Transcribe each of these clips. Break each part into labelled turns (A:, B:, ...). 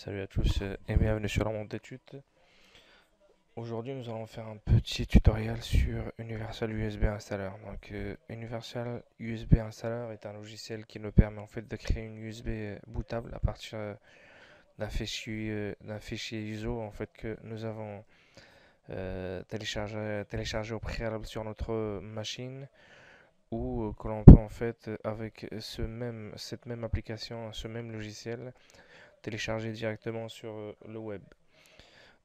A: Salut à tous et bienvenue sur la monde d'études. Aujourd'hui, nous allons faire un petit tutoriel sur Universal USB Installer. Donc, Universal USB Installer est un logiciel qui nous permet en fait de créer une USB bootable à partir d'un fichier ISO en fait que nous avons téléchargé au préalable sur notre machine ou que l'on peut en fait avec cette même application, ce même logiciel télécharger directement sur le web.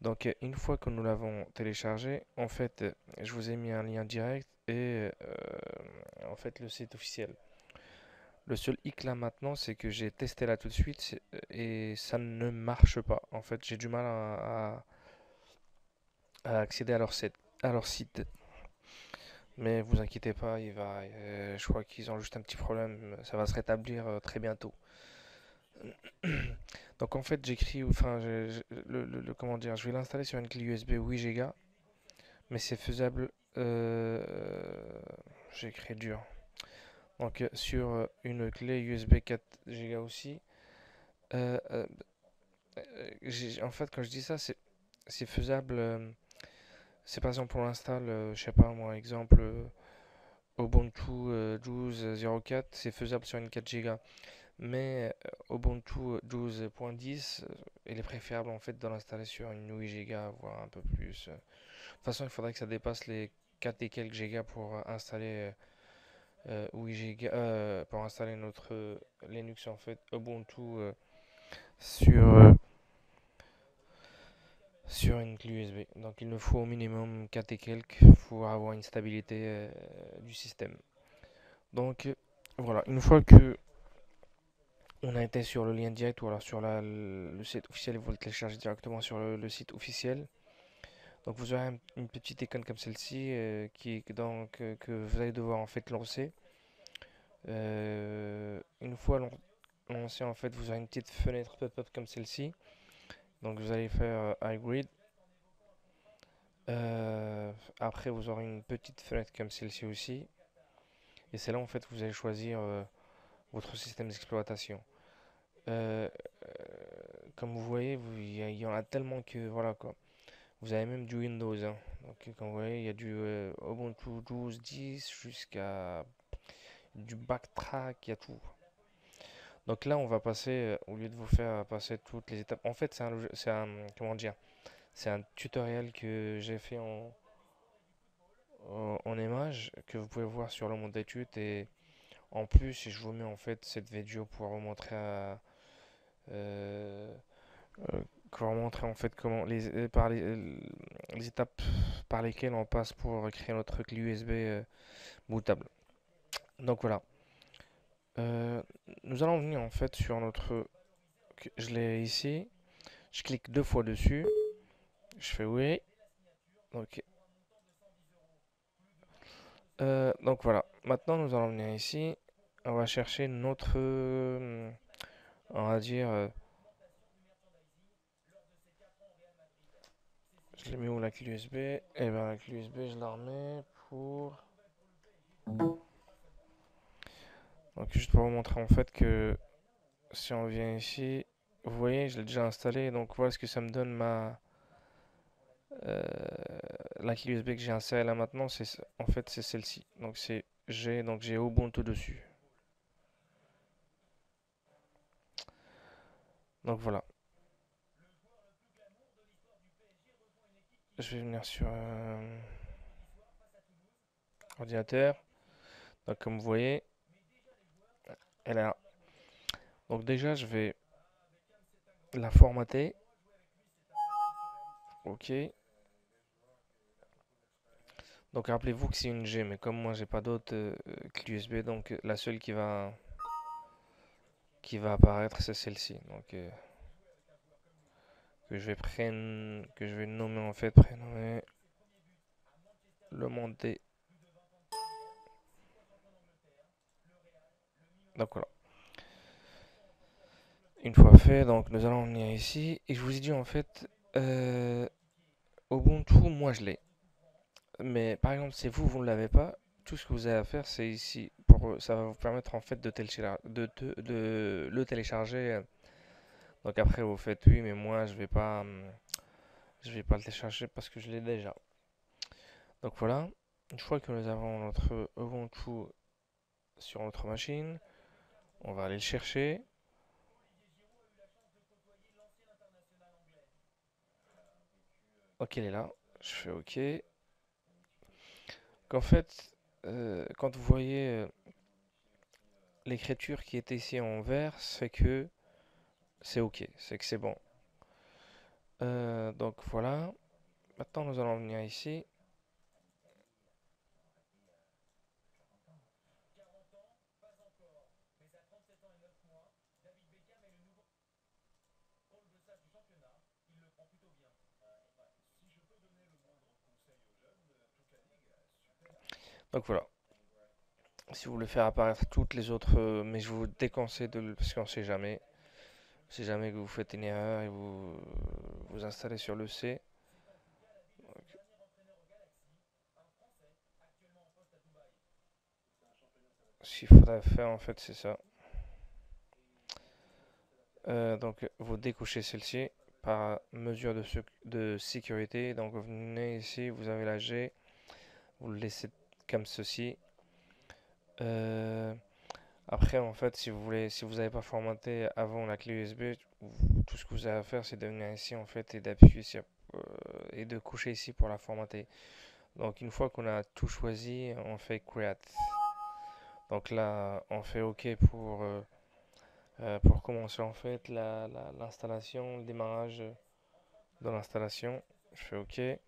A: Donc une fois que nous l'avons téléchargé, en fait, je vous ai mis un lien direct et en fait le site officiel. Le seul hic là maintenant, c'est que j'ai testé là tout de suite et ça ne marche pas. En fait, j'ai du mal à accéder à leur site. Mais vous inquiétez pas, je crois qu'ils ont juste un petit problème. Ça va se rétablir très bientôt. Donc en fait, comment dire, je vais l'installer sur une clé USB 8 Go. Mais c'est faisable. J'ai écrit dur. Donc sur une clé USB 4 Go aussi. Euh, euh, en fait, quand je dis ça, c'est faisable. C'est par exemple pour l'install, je sais pas moi, exemple Ubuntu 12.04, c'est faisable sur une 4 Go. Mais Ubuntu 12.10, il est préférable en fait de l'installer sur une 8 Go, voire un peu plus. De toute façon, il faudrait que ça dépasse les 4 et quelques gigas pour installer 8 Go, pour installer notre Linux en fait Ubuntu sur, euh, sur une clé USB. Donc il nous faut au minimum 4 et quelques pour avoir une stabilité du système. Donc voilà, une fois que on a été sur le lien direct ou alors sur le site officiel, vous le téléchargez directement sur le site officiel. Donc vous aurez une petite icône comme celle-ci que vous allez devoir en fait lancer. Une fois lancé, en fait, vous aurez une petite fenêtre pop-up comme celle-ci. Donc vous allez faire iGrid. Après, vous aurez une petite fenêtre comme celle-ci aussi. Et c'est là, en fait, vous allez choisir votre système d'exploitation. Euh, Comme vous voyez, il y en a tellement que voilà quoi. Vous avez même du Windows, hein. Donc, comme vous voyez, il y a du Ubuntu 12.10 jusqu'à du Backtrack, il y a tout. Donc là, on va passer, au lieu de vous faire passer toutes les étapes, en fait, comment dire, c'est un tutoriel que j'ai fait en image que vous pouvez voir sur le monde d'études et en plus, je vous mets en fait cette vidéo pour vous montrer euh, pour vous montrer en fait comment les étapes par lesquelles on passe pour créer notre clé USB bootable. Donc voilà. Euh, Nous allons venir en fait sur notre, je l'ai ici. Je clique deux fois dessus. Je fais oui. Donc, donc voilà. Maintenant, nous allons venir ici. On va chercher notre, on va dire, je l'ai mis où la clé USB? Et bien la clé USB, je la remets pour, donc juste pour vous montrer en fait que si on vient ici, vous voyez, je l'ai déjà installé. Donc voilà ce que ça me donne euh, la clé USB que j'ai insérée là maintenant. En fait c'est celle-ci. Donc j'ai Ubuntu dessus. Donc voilà. Je vais venir sur ordinateur. Donc comme vous voyez, elle est là. Donc déjà, je vais la formater. Ok. Donc rappelez-vous que c'est une G, mais comme moi j'ai pas d'autres clés USB, donc la seule qui va apparaître c'est celle-ci. Donc que je vais nommer en fait prénommer le monter. Donc voilà. Une fois fait, donc nous allons venir ici et je vous ai dit en fait Ubuntu, moi je l'ai. Mais par exemple, si vous ne l'avez pas, tout ce que vous avez à faire, c'est ici. Ça va vous permettre en fait de le télécharger Donc après vous faites oui, mais moi je vais pas le télécharger parce que je l'ai déjà. Donc voilà, une fois que nous avons notre Ubuntu sur notre machine, on va aller le chercher. Ok, il est là. Je fais OK. Qu'en fait, quand vous voyez l'écriture qui est ici en vert, c'est que c'est OK, c'est que c'est bon. Donc voilà. Maintenant, nous allons venir ici. Donc voilà. Si vous voulez faire apparaître toutes les autres, mais je vous déconseille de le, parce qu'on sait jamais. Si jamais que vous faites une erreur et vous installez sur le C, ce qu'il faudrait faire en fait, c'est ça. Donc vous décochez celle-ci par mesure de sécurité. Donc vous venez ici, vous avez la G, vous le laissez comme ceci. Euh, Après, en fait, si vous voulez, si vous n'avez pas formaté avant la clé USB, tout ce que vous avez à faire, c'est de venir ici en fait et d'appuyer sur et de coucher ici pour la formater. Donc une fois qu'on a tout choisi, on fait Create. Donc là, on fait OK pour commencer en fait l'installation, le démarrage de l'installation. Je fais OK et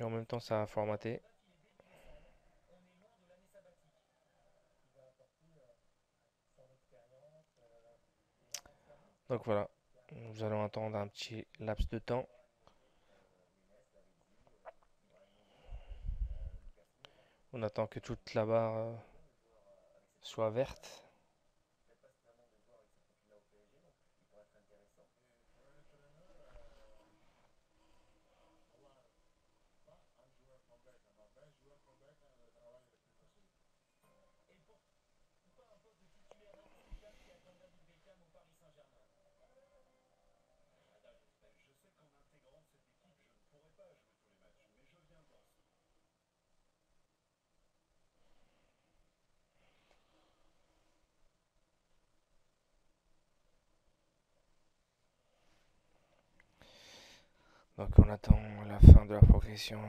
A: en même temps ça a formaté. Donc voilà, nous allons attendre un petit laps de temps. On attend que toute la barre soit verte. Donc on attend la fin de la progression.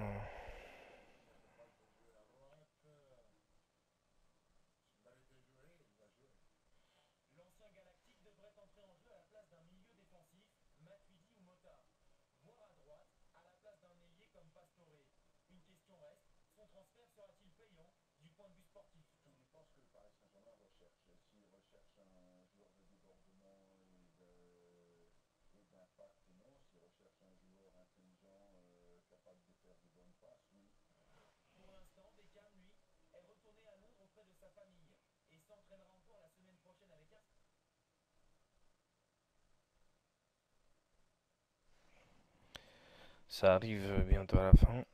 A: Ça arrive bientôt à la fin.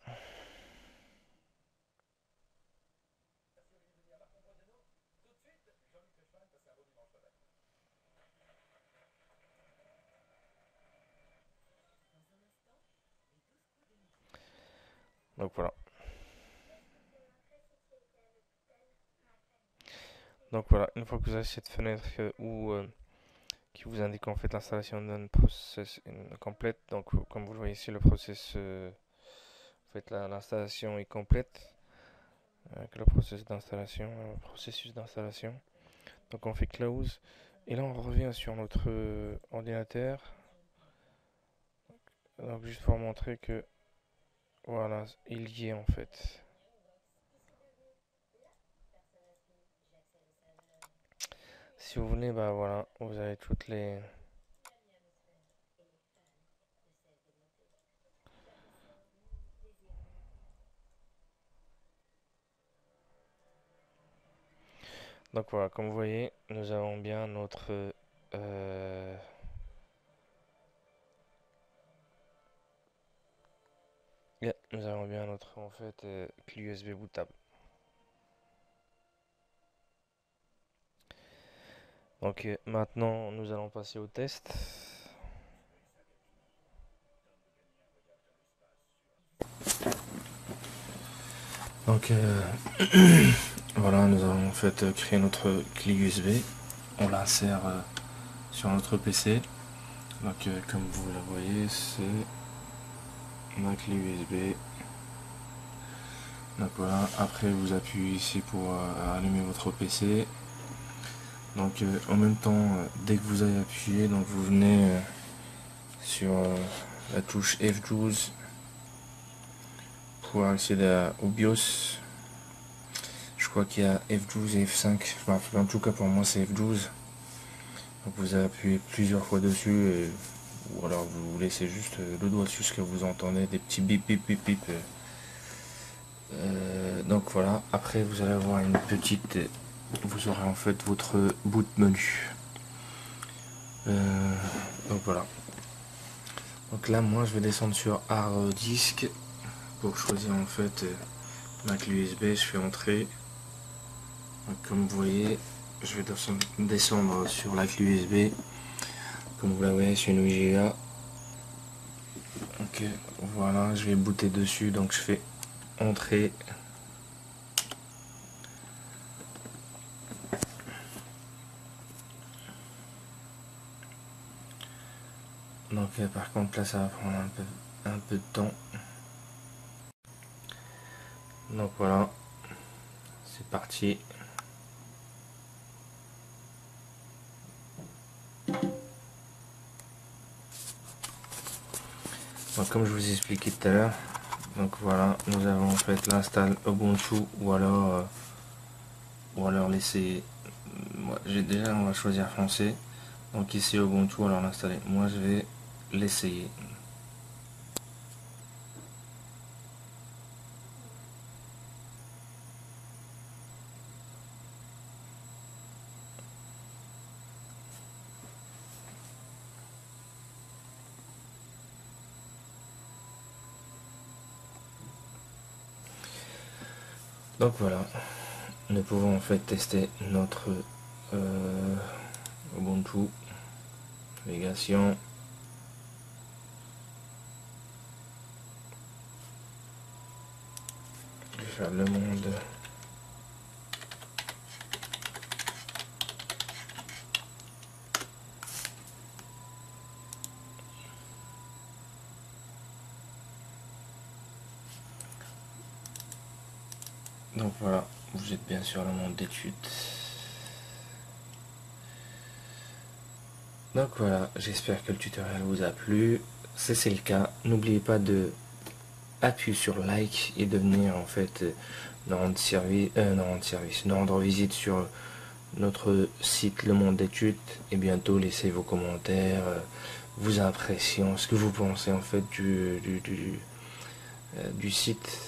A: Donc voilà. Donc voilà, une fois que vous avez cette fenêtre qui vous indique en fait l'installation d'un process complète, donc comme vous le voyez ici, le process, en fait l'installation est complète, avec le processus d'installation. Donc on fait close et là on revient sur notre ordinateur. Donc juste pour montrer que voilà, il y est en fait. Si vous venez, bah voilà, vous avez toutes les. Donc voilà, comme vous voyez, nous avons bien notre yeah, nous avons bien notre en fait clé USB bootable. Ok, maintenant nous allons passer au test. Donc voilà, nous allons en fait créer notre clé USB. On l'insère sur notre PC. Donc comme vous la voyez, c'est ma clé USB. Donc voilà, après vous appuyez ici pour allumer votre PC. Donc en même temps, dès que vous avez appuyé, donc vous venez sur la touche F12 pour accéder au BIOS. Je crois qu'il y a F12 et F5. En tout cas pour moi c'est F12. Donc vous appuyez plusieurs fois dessus ou alors vous laissez juste le doigt dessus, ce que vous entendez des petits bip bip bip bip. Donc voilà, après vous allez avoir une petite, vous aurez en fait votre boot menu. Donc voilà. Donc là moi je vais descendre sur hard disk pour choisir en fait ma clé USB. Je fais entrer. Donc, comme vous voyez, je vais descendre sur la clé USB. Comme vous la voyez, c'est une 8 Go. Ok, voilà, je vais booter dessus, donc je fais entrer. Donc par contre là ça va prendre un peu de temps. Donc voilà, c'est parti. Donc comme je vous ai expliqué tout à l'heure, donc voilà, nous avons en fait l'install Ubuntu ou alors laisser. J'ai déjà, on va choisir français. Donc ici Ubuntu, alors l'installer. Moi je vais l'essayer. Donc voilà, nous pouvons en fait tester notre Ubuntu, navigation. Je vais faire le monde. Donc voilà, vous êtes bien sur le monde d'études. Donc voilà, j'espère que le tutoriel vous a plu. Si c'est le cas, n'oubliez pas de appuyer sur like et de venir en fait nous rendre visite sur notre site Le Monde d'études et bientôt laissez vos commentaires, vos impressions, ce que vous pensez en fait du site.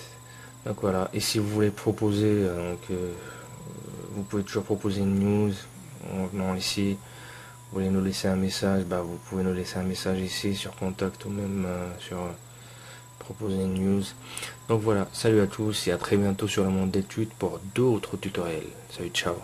A: Donc voilà, et si vous voulez proposer, vous pouvez toujours proposer une news en venant ici. Vous voulez nous laisser un message, vous pouvez nous laisser un message ici sur contact ou même sur proposer une news. Donc voilà, salut à tous et à très bientôt sur Le Monde d'études pour d'autres tutoriels. Salut, ciao.